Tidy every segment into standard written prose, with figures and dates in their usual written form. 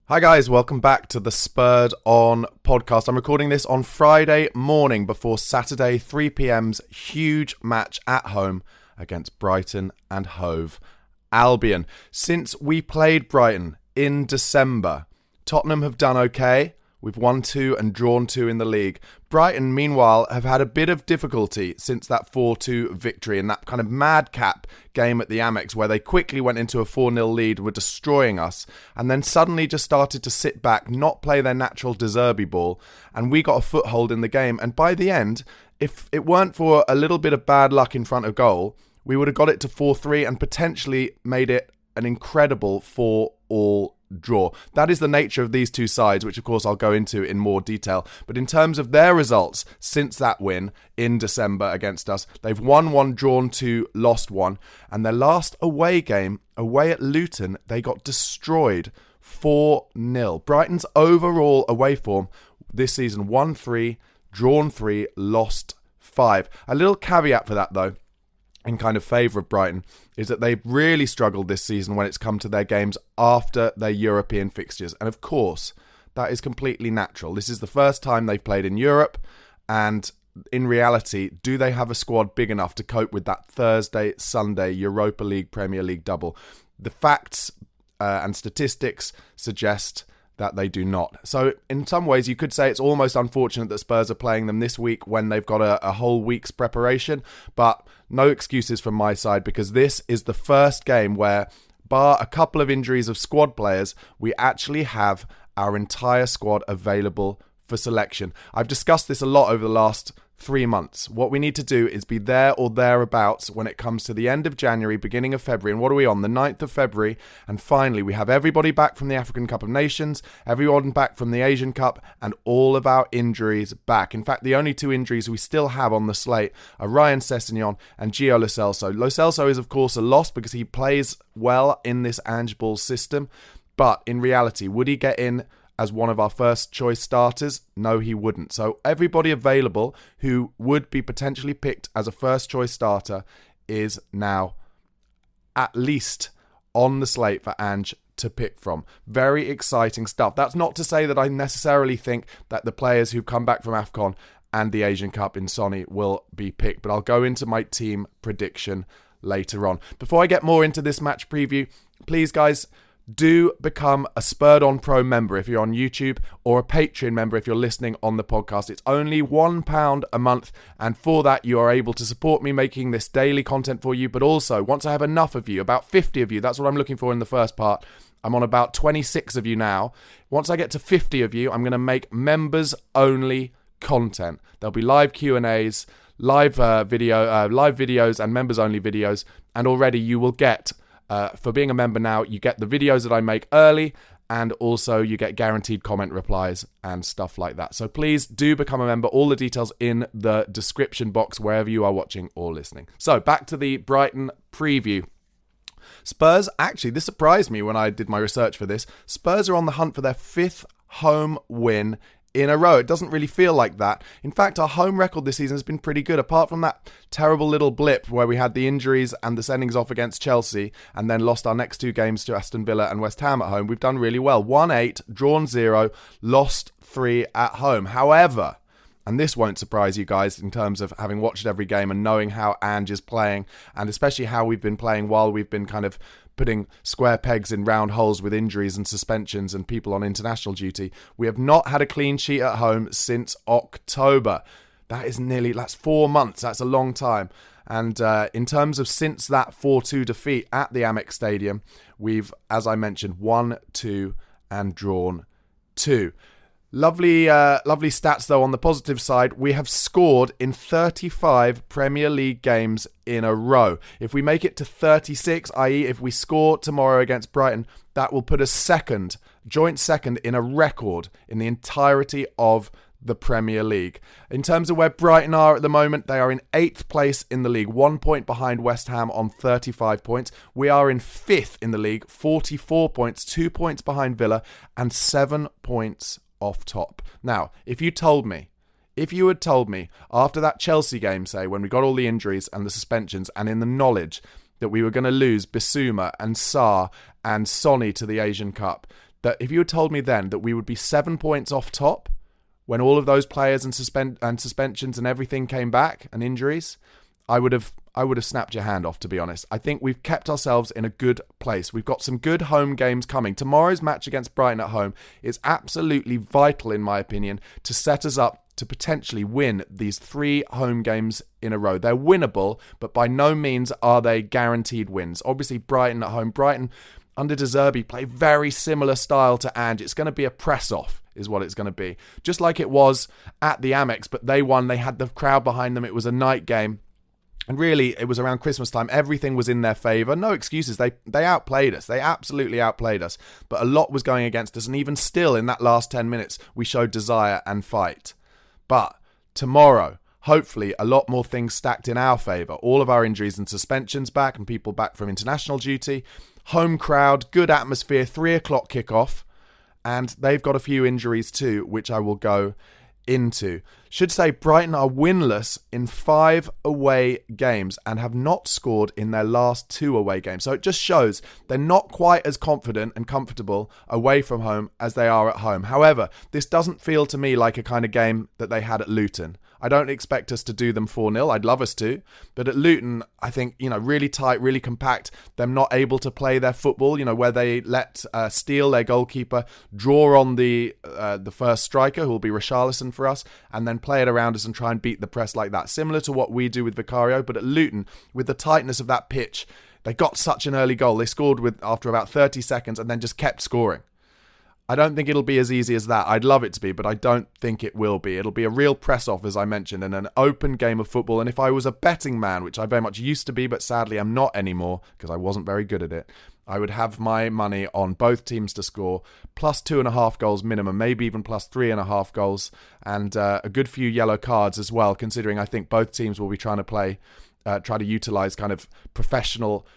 Hi guys, welcome back to the Spurred On podcast. I'm recording this on Friday morning before Saturday 3pm's huge match at home against Brighton and Hove Albion. Since we played Brighton in December, Tottenham have done okay. We've won 2 and drawn 2 in the league. Brighton, meanwhile, have had a bit of difficulty since that 4-2 victory and that kind of madcap game at the Amex where they quickly went into a 4-0 lead, were destroying us, and then suddenly just started to sit back, not play their natural De Zerbi ball, and we got a foothold in the game. And by the end, if it weren't for a little bit of bad luck in front of goal, we would have got it to 4-3 and potentially made it an incredible 4-all draw. That is the nature of these two sides, which of course I'll go into in more detail. But in terms of their results since that win in December against us, they've won 1, drawn 2, lost 1, and their last away game, away at Luton, they got destroyed 4-0. Brighton's overall away form this season: 1-3, drawn 3, lost 5. A little caveat for that though, in kind of favour of Brighton, is that they've really struggled this season when it's come to their games after their European fixtures. And of course, that is completely natural. This is the first time they've played in Europe, and in reality, do they have a squad big enough to cope with that Thursday-Sunday Europa League, Premier League double? The facts and statistics suggest that they do not. So in some ways you could say it's almost unfortunate that Spurs are playing them this week when they've got a whole week's preparation, but no excuses from my side, because this is the first game where, bar a couple of injuries of squad players, we actually have our entire squad available for selection. I've discussed this a lot over the last 3 months. What we need to do is be there or thereabouts when it comes to the end of January, beginning of February. And what are we on? The 9th of February. And finally, we have everybody back from the African Cup of Nations, everyone back from the Asian Cup, and all of our injuries back. In fact, the only 2 injuries we still have on the slate are Ryan Sessegnon and Gio Lo Celso. Lo Celso is, of course, a loss because he plays well in this Ange Ball system. But in reality, would he get in as one of our first choice starters? No, he wouldn't. So everybody available who would be potentially picked as a first choice starter is now at least on the slate for Ange to pick from. Very exciting stuff. That's not to say that I necessarily think that the players who come back from AFCON and the Asian Cup in Sonny will be picked, but I'll go into my team prediction later on. Before I get more into this match preview, please guys, do become a Spurred On Pro member if you're on YouTube, or a Patreon member if you're listening on the podcast. It's only £1 a month, and for that you are able to support me making this daily content for you. But also, once I have enough of you, about 50 of you, that's what I'm looking for in the first part. I'm on about 26 of you now. Once I get to 50 of you, I'm going to make members only content. There'll be live Q&As, live videos and members only videos, and already you will get, for being a member now, you get the videos that I make early, and also you get guaranteed comment replies and stuff like that. So please do become a member. All the details in the description box wherever you are watching or listening. So back to the Brighton preview. Spurs, actually, this surprised me when I did my research for this. Spurs are on the hunt for their 5th home win in a row. It doesn't really feel like that. In fact, our home record this season has been pretty good, apart from that terrible little blip where we had the injuries and the sendings off against Chelsea and then lost our next 2 games to Aston Villa and West Ham at home. We've done really well. 1-8, drawn 0, lost 3 at home. However, and this won't surprise you guys in terms of having watched every game and knowing how Ange is playing, and especially how we've been playing while we've been kind of putting square pegs in round holes with injuries and suspensions and people on international duty. We have not had a clean sheet at home since October. That's 4 months. That's a long time. And in terms of since that 4-2 defeat at the Amex Stadium, we've, as I mentioned, won 2 and drawn 2. Lovely stats, though, on the positive side. We have scored in 35 Premier League games in a row. If we make it to 36, i.e. if we score tomorrow against Brighton, that will put us joint second in a record in the entirety of the Premier League. In terms of where Brighton are at the moment, they are in 8th place in the league, 1 point behind West Ham on 35 points. We are in 5th in the league, 44 points, 2 points behind Villa, and 7 points off top. Now, if you had told me after that Chelsea game, say, when we got all the injuries and the suspensions, and in the knowledge that we were going to lose Bissouma and Sarr and Sonny to the Asian Cup, that if you had told me then that we would be 7 points off top when all of those players and suspensions and everything came back and injuries, I would have snapped your hand off, to be honest. I think we've kept ourselves in a good place. We've got some good home games coming. Tomorrow's match against Brighton at home is absolutely vital, in my opinion, to set us up to potentially win these 3 home games in a row. They're winnable, but by no means are they guaranteed wins. Obviously, Brighton at home. Brighton, under De Zerbi, play very similar style to Ange. It's going to be a press-off, is what it's going to be. Just like it was at the Amex, but they won. They had the crowd behind them. It was a night game. And really, it was around Christmas time. Everything was in their favour. No excuses. They outplayed us. They absolutely outplayed us. But a lot was going against us. And even still, in that last 10 minutes, we showed desire and fight. But tomorrow, hopefully, a lot more things stacked in our favour. All of our injuries and suspensions back and people back from international duty. Home crowd, good atmosphere, 3 o'clock kickoff. And they've got a few injuries too, which I will go into. Should say Brighton are winless in 5 away games and have not scored in their last 2 away games. So it just shows they're not quite as confident and comfortable away from home as they are at home. However, this doesn't feel to me like a kind of game that they had at Luton. I don't expect us to do them 4-0. I'd love us to. But at Luton, I think, really tight, really compact. Them not able to play their football, where they let Steele, their goalkeeper, draw on the first striker, who will be Richarlison for us, and then play it around us and try and beat the press like that. Similar to what we do with Vicario, but at Luton, with the tightness of that pitch, they got such an early goal. They scored after about 30 seconds and then just kept scoring. I don't think it'll be as easy as that. I'd love it to be, but I don't think it will be. It'll be a real press-off, as I mentioned, and an open game of football. And if I was a betting man, which I very much used to be, but sadly I'm not anymore because I wasn't very good at it, I would have my money on both teams to score, plus 2.5 goals minimum, maybe even plus 3.5 goals, and a good few yellow cards as well, considering I think both teams will be trying to utilise kind of professional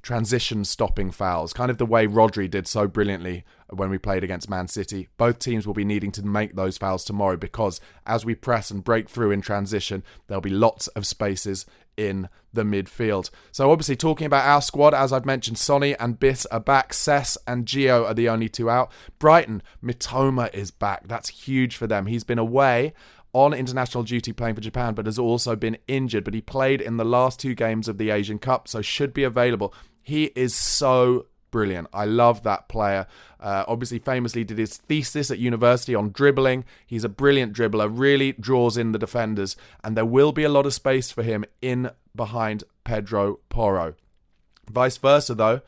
transition stopping fouls, kind of the way Rodri did so brilliantly when we played against Man City. Both teams will be needing to make those fouls tomorrow because as we press and break through in transition, there'll be lots of spaces in the midfield. So obviously talking about our squad, as I've mentioned, Sonny and Biss are back. Cess and Gio are the only 2 out. Brighton, Mitoma is back. That's huge for them. He's been away on international duty playing for Japan, but has also been injured. But he played in the last 2 games of the Asian Cup, so should be available. He is so brilliant. I love that player. Obviously, famously did his thesis at university on dribbling. He's a brilliant dribbler, really draws in the defenders, and there will be a lot of space for him in behind Pedro Porro. Vice versa, though,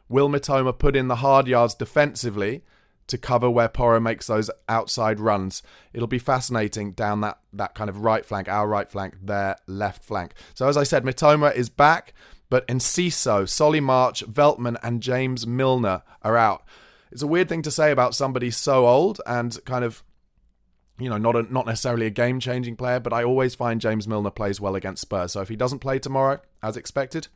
will Mitoma put in the hard yards defensively to cover where Porro makes those outside runs? It'll be fascinating down that kind of right flank, our right flank, their left flank. So as I said, Mitoma is back, but Enciso, Solly March, Veltman and James Milner are out. It's a weird thing to say about somebody so old and kind of, not necessarily a game-changing player, but I always find James Milner plays well against Spurs. So if he doesn't play tomorrow, as expected,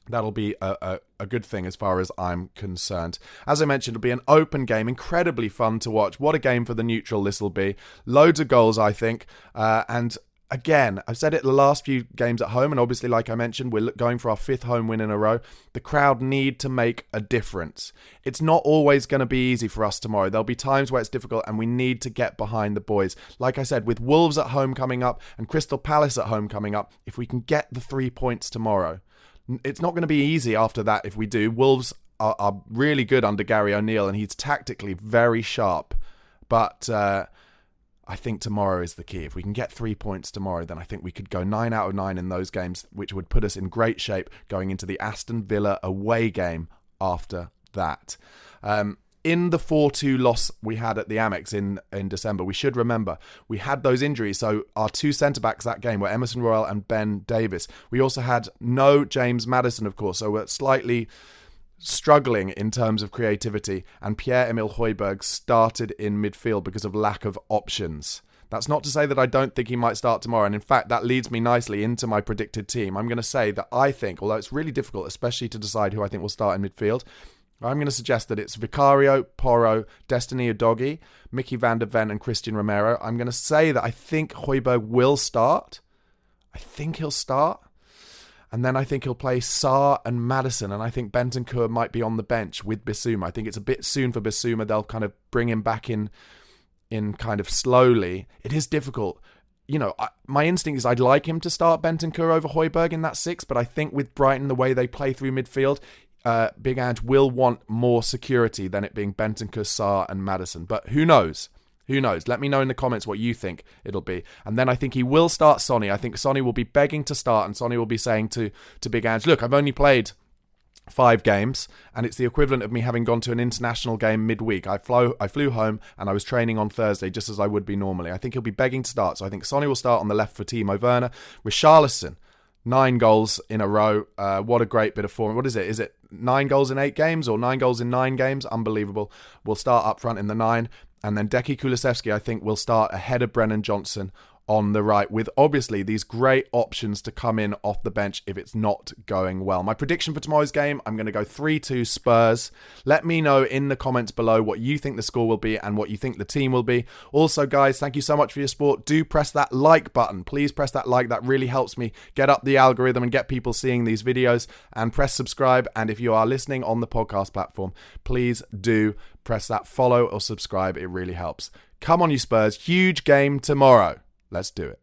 that'll be a good thing as far as I'm concerned. As I mentioned, it'll be an open game, incredibly fun to watch. What a game for the neutral this will be. Loads of goals, I think. And again, I've said it the last few games at home, and obviously, like I mentioned, we're going for our 5th home win in a row. The crowd need to make a difference. It's not always going to be easy for us tomorrow. There'll be times where it's difficult, and we need to get behind the boys. Like I said, with Wolves at home coming up and Crystal Palace at home coming up, if we can get the 3 points tomorrow, it's not going to be easy after that if we do. Wolves are really good under Gary O'Neill, and he's tactically very sharp. But I think tomorrow is the key. If we can get 3 points tomorrow, then I think we could go 9 out of 9 in those games, which would put us in great shape going into the Aston Villa away game after that. In the 4-2 loss we had at the Amex in December, we should remember we had those injuries. So our 2 centre-backs that game were Emerson Royal and Ben Davis. We also had no James Maddison, of course, so we're slightly struggling in terms of creativity, and Pierre-Emile Højbjerg started in midfield because of lack of options. That's not to say that I don't think he might start tomorrow, and in fact that leads me nicely into my predicted team. I'm going to say that I think, although it's really difficult, especially to decide who I think will start in midfield, I'm going to suggest that it's Vicario, Porro, Destiny Udogie, Mickey van der Ven and Christian Romero. I'm going to say that I think Højbjerg will start. I think he'll start. And then I think he'll play Sarr and Maddison. And I think Bentancur might be on the bench with Bissouma. I think it's a bit soon for Bissouma. They'll kind of bring him back in kind of slowly. It is difficult. My instinct is I'd like him to start Bentancur over Højbjerg in that 6. But I think with Brighton, the way they play through midfield, Big Ange will want more security than it being Bentancur, Sarr and Maddison. But who knows? Who knows? Let me know in the comments what you think it'll be. And then I think he will start Sonny. I think Sonny will be begging to start, and Sonny will be saying to Big Ange, look, I've only played 5 games, and it's the equivalent of me having gone to an international game midweek. I flew home, and I was training on Thursday, just as I would be normally. I think he'll be begging to start. So I think Sonny will start on the left for Timo Werner. With Richarlison, 9 goals in a row. What a great bit of form. What is it? Is it 9 goals in 8 games or 9 goals in 9 games? Unbelievable. We'll start up front in the 9. And then Deki Kulusevski, I think, will start ahead of Brennan Johnson on the right, with obviously these great options to come in off the bench if it's not going well. My prediction for tomorrow's game, I'm going to go 3-2 Spurs. Let me know in the comments below what you think the score will be and what you think the team will be. Also, guys, thank you so much for your support. Do press that like button. Please press that like. That really helps me get up the algorithm and get people seeing these videos. And press subscribe. And if you are listening on the podcast platform, please do press that follow or subscribe. It really helps. Come on, you Spurs. Huge game tomorrow. Let's do it.